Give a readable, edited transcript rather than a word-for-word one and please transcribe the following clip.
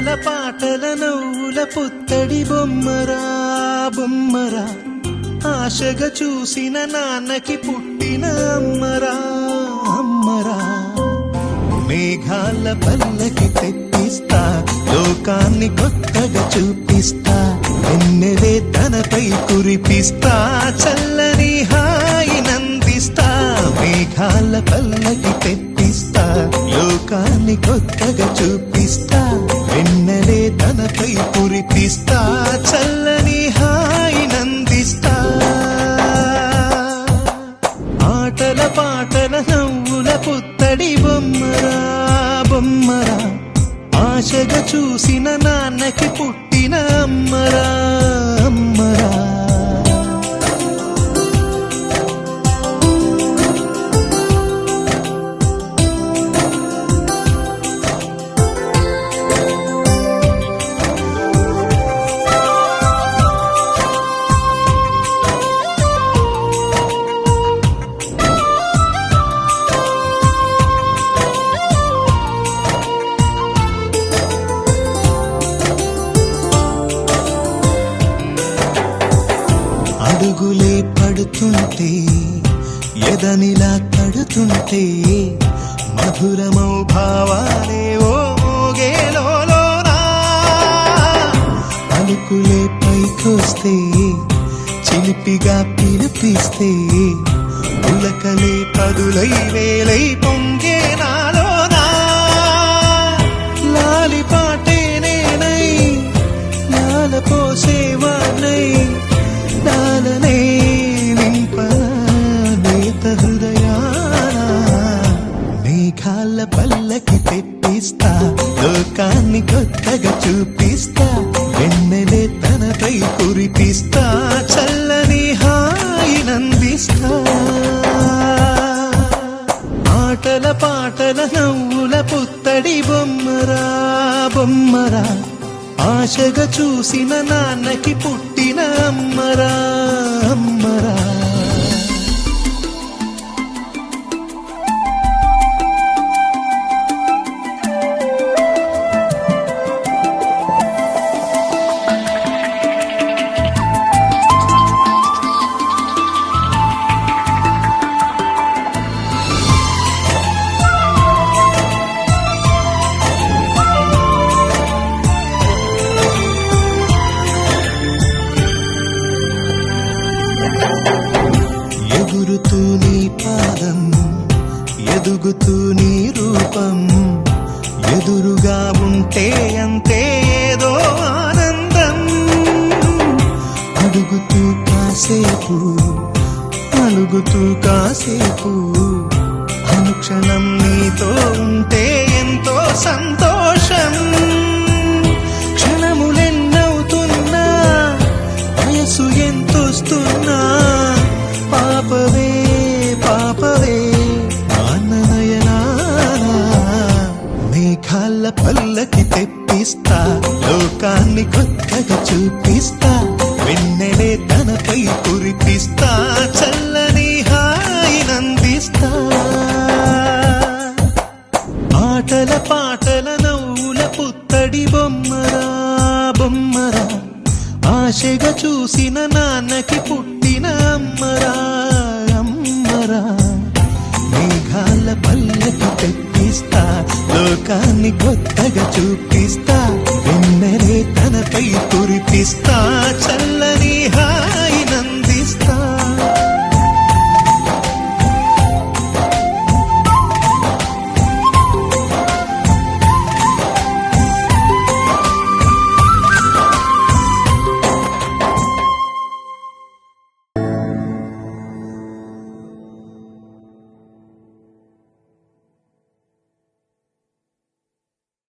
పాటల నవ్వుల పుత్తడి బొమ్మరా బొమ్మరా, ఆశగా చూసిన నాన్నకి పుట్టిన అమ్మరా అమ్మరా. మేఘాల పల్లకి తెప్పిస్తా, లోకాన్ని కొత్తగా చూపిస్తా, వెన్నెలే తనపై కురిపిస్తా, చల్లని హాయినందిస్తా. మేఘాల పల్లకి తెప్పిస్తా, లోకాన్ని కొత్తగా చూపిస్తా, వెన్నెలే తనపై కురిపిస్తా, చల్లని హాయినందిస్తా. ఆటల పాటల నవ్వుల పుత్తడి బొమ్మరా బొమ్మరా, ఆశగా చూసిన నాన్నకి పుట్టిన అమ్మరా అమ్మరా. అడుగులే పడుతుంటే, ఎదనిలా తడుతుంటే, మధురమౌ భావాలే ఓ మోగేలోనా. పలుకులే పైకొస్తే, చిలిపిగా పిలిపిస్తే, పులకలే పదులై వేలై పొంగే నాలోనా. లాలి పాటే నేనై, లాల పోసేవాణ్ణై, లాలనే నింపనా నేత హృదయాన. మేఘాల పల్లకి తెప్పిస్తా, లోకాన్ని కొత్తగా చూపిస్తా, వెన్నెలే తనపై కురిపిస్తా, చల్లని హాయినందిస్తా. ఆటల పాటల నవ్వుల పుత్తడి బొమ్మరా బొమ్మరా, ఆశగా చూసిన నాన్నకి పుట్టిన అమ్మరా అమ్మరా. ఎగురుతూ నీ పాదం, ఎదుగుతూ నీ రూపం, ఎదురుగా ఉంటే అంతే ఏదో ఆనందం. అడుగుతూ కాసేపు, అలుగుతూ కాసేపు, అనుక్షణం నీతో ఉంటే ఎంతో సంతోషం. క్షణములెన్నవుతున్నా, వయసు ఎంతొస్తున్నా, పాపవే పాపవే ఆననయనానా. మేఘాల పల్లకి తెప్పిస్తా, లోకాన్ని కొత్తగా చూపిస్తా, వెన్నెలే తనపై కురిపిస్తా, చల్లని హాయినందిస్తా. ఆటల పాటల నవ్వుల పుత్తడి బొమ్మరా బొమ్మరా, ఆశగా చూసిన నాన్నకి పుట్టిన అమ్మరా అమ్మరా. మేఘాల పల్లకి తెప్పిస్తా, లోకాన్ని కొత్తగా చూపిస్తా, వెన్నెలే తనపై కురిపిస్తా, చల్ల